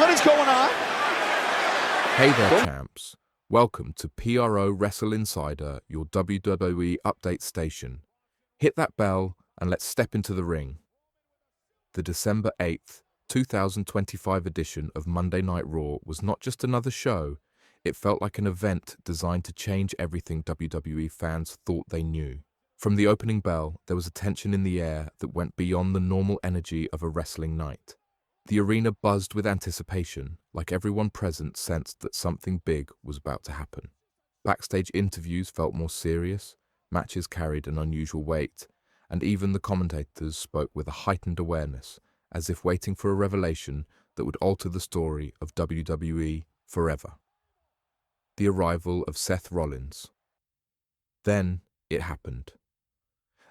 What is going on? Hey there, champs. Welcome to PRO Wrestle Insider, your WWE update station. Hit that bell and let's step into the ring. The December 8th, 2025 edition of Monday Night Raw was not just another show, it felt like an event designed to change everything WWE fans thought they knew. From the opening bell, there was a tension in the air that went beyond the normal energy of a wrestling night. The arena buzzed with anticipation, like everyone present sensed that something big was about to happen. Backstage interviews felt more serious, matches carried an unusual weight, and even the commentators spoke with a heightened awareness, as if waiting for a revelation that would alter the story of WWE forever. The arrival of Seth Rollins. Then it happened.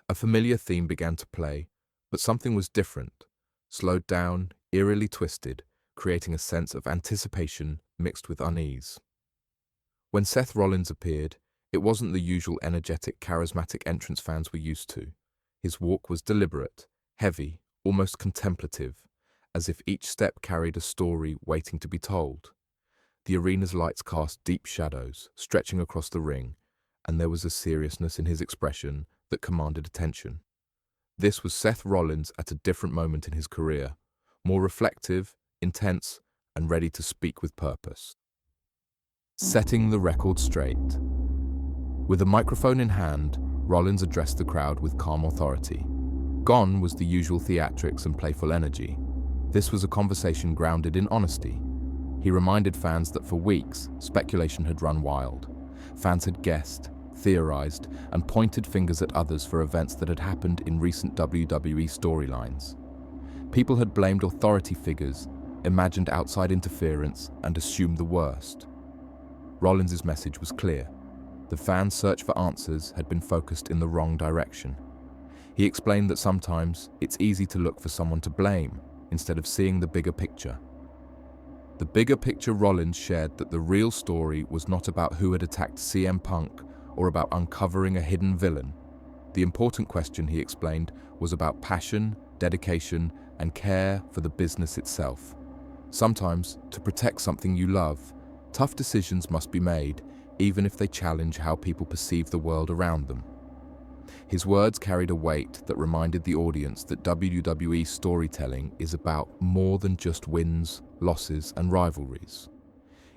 A familiar theme began to play, but something was different, slowed down, eerily twisted, creating a sense of anticipation mixed with unease. When Seth Rollins appeared, it wasn't the usual energetic, charismatic entrance fans were used to. His walk was deliberate, heavy, almost contemplative, as if each step carried a story waiting to be told. The arena's lights cast deep shadows, stretching across the ring, and there was a seriousness in his expression that commanded attention. This was Seth Rollins at a different moment in his career, more reflective, intense, and ready to speak with purpose. Setting the record straight. With a microphone in hand, Rollins addressed the crowd with calm authority. Gone was the usual theatrics and playful energy. This was a conversation grounded in honesty. He reminded fans that for weeks, speculation had run wild. Fans had guessed, theorized, and pointed fingers at others for events that had happened in recent WWE storylines. People had blamed authority figures, imagined outside interference, and assumed the worst. Rollins' message was clear. The fans' search for answers had been focused in the wrong direction. He explained that sometimes it's easy to look for someone to blame instead of seeing the bigger picture. The bigger picture Rollins shared that the real story was not about who had attacked CM Punk or about uncovering a hidden villain. The important question, he explained, was about passion, dedication, and care for the business itself. Sometimes, to protect something you love, tough decisions must be made, even if they challenge how people perceive the world around them. His words carried a weight that reminded the audience that WWE storytelling is about more than just wins, losses, and rivalries.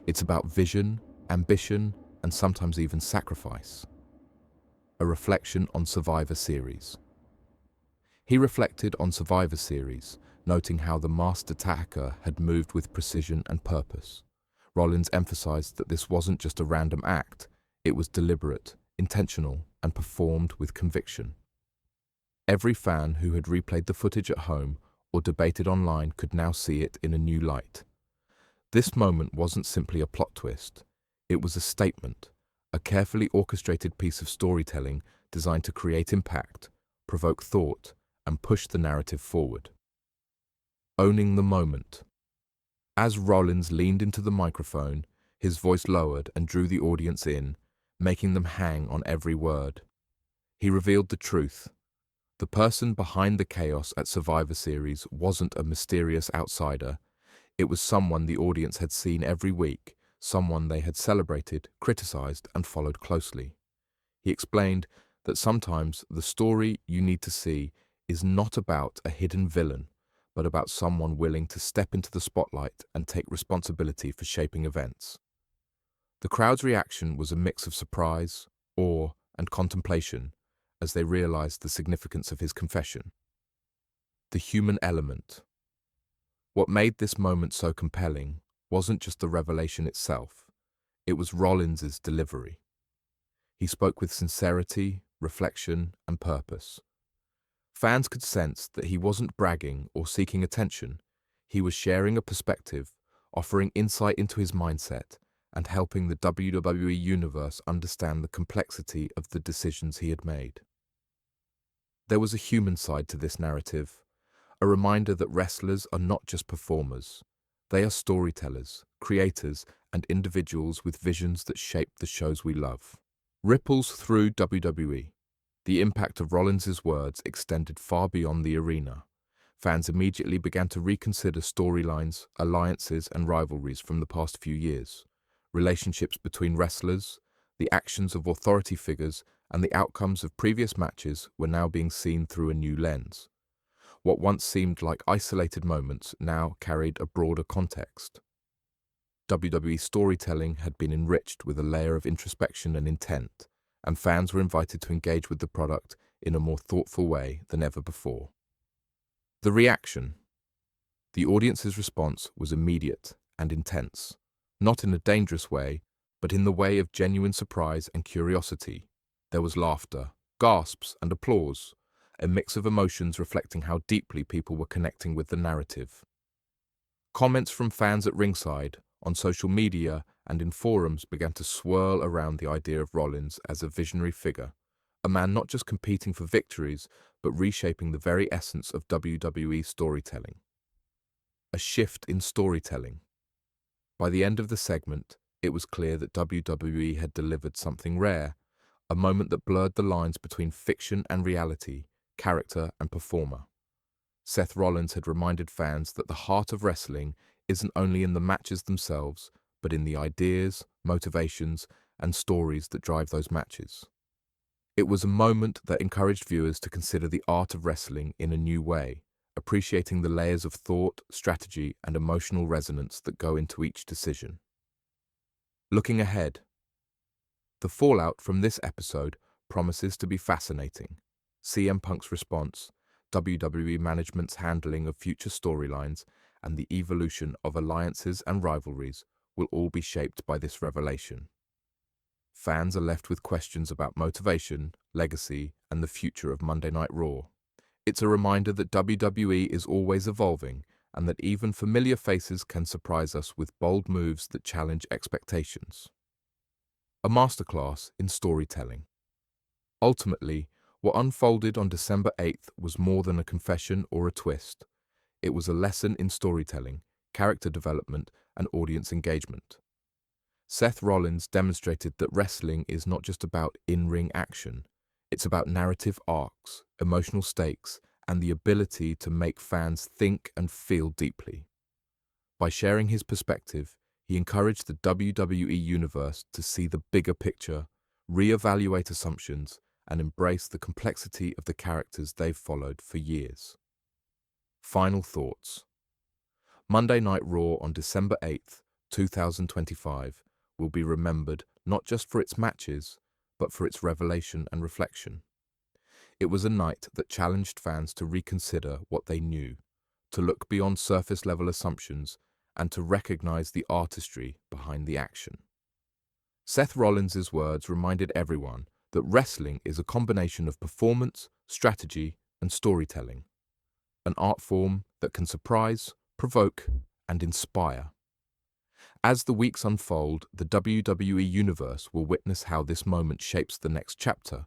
It's about vision, ambition, and sometimes even sacrifice. A reflection on Survivor Series. He reflected on Survivor Series, noting how the masked attacker had moved with precision and purpose. Rollins emphasized that this wasn't just a random act, it was deliberate, intentional, and performed with conviction. Every fan who had replayed the footage at home or debated online could now see it in a new light. This moment wasn't simply a plot twist, it was a statement, a carefully orchestrated piece of storytelling designed to create impact, provoke thought, and push the narrative forward. Owning the moment. As Rollins leaned into the microphone, his voice lowered and drew the audience in, making them hang on every word. He revealed the truth. The person behind the chaos at Survivor Series wasn't a mysterious outsider. It was someone the audience had seen every week, someone they had celebrated, criticized, and followed closely. He explained that sometimes the story you need to see is not about a hidden villain, but about someone willing to step into the spotlight and take responsibility for shaping events. The crowd's reaction was a mix of surprise, awe, and contemplation as they realized the significance of his confession. The human element. What made this moment so compelling wasn't just the revelation itself, it was Rollins' delivery. He spoke with sincerity, reflection, and purpose. Fans could sense that he wasn't bragging or seeking attention. He was sharing a perspective, offering insight into his mindset, and helping the WWE Universe understand the complexity of the decisions he had made. There was a human side to this narrative, a reminder that wrestlers are not just performers. They are storytellers, creators, and individuals with visions that shape the shows we love. Ripples through WWE. The impact of Rollins' words extended far beyond the arena. fans immediately began to reconsider storylines, alliances, and rivalries from the past few years. Relationships between wrestlers, the actions of authority figures, and the outcomes of previous matches were now being seen through a new lens. What once seemed like isolated moments now carried a broader context. WWE storytelling had been enriched with a layer of introspection and intent, and fans were invited to engage with the product in a more thoughtful way than ever before. The reaction. The audience's response was immediate and intense, not in a dangerous way, but in the way of genuine surprise and curiosity. There was laughter, gasps, and applause, a mix of emotions reflecting how deeply people were connecting with the narrative. Comments from fans at ringside, on social media, and in forums began to swirl around the idea of Rollins as a visionary figure, a man not just competing for victories, but reshaping the very essence of WWE storytelling. A shift in storytelling. By the end of the segment, it was clear that WWE had delivered something rare, a moment that blurred the lines between fiction and reality, character and performer. Seth Rollins had reminded fans that the heart of wrestling isn't only in the matches themselves, but in the ideas, motivations, and stories that drive those matches. It was a moment that encouraged viewers to consider the art of wrestling in a new way, appreciating the layers of thought, strategy, and emotional resonance that go into each decision. Looking ahead, the fallout from this episode promises to be fascinating. CM Punk's response, WWE management's handling of future storylines, and the evolution of alliances and rivalries will all be shaped by this revelation. Fans are left with questions about motivation, legacy, and the future of Monday Night Raw. It's a reminder that WWE is always evolving, and that even familiar faces can surprise us with bold moves that challenge expectations. A masterclass in storytelling. Ultimately, what unfolded on December 8th was more than a confession or a twist. It was a lesson in storytelling, character development, and audience engagement. Seth Rollins demonstrated that wrestling is not just about in-ring action. It's about narrative arcs, emotional stakes, and the ability to make fans think and feel deeply. By sharing his perspective, he encouraged the WWE Universe to see the bigger picture, re-evaluate assumptions, and embrace the complexity of the characters they've followed for years. Final thoughts. Monday Night Raw on December 8th, 2025 will be remembered not just for its matches, but for its revelation and reflection. It was a night that challenged fans to reconsider what they knew, to look beyond surface-level assumptions, and to recognize the artistry behind the action. Seth Rollins' words reminded everyone that wrestling is a combination of performance, strategy, and storytelling, an art form that can surprise, provoke, and inspire. As the weeks unfold, the WWE Universe will witness how this moment shapes the next chapter,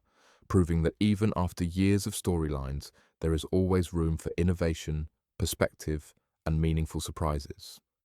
proving that even after years of storylines, there is always room for innovation, perspective, and meaningful surprises.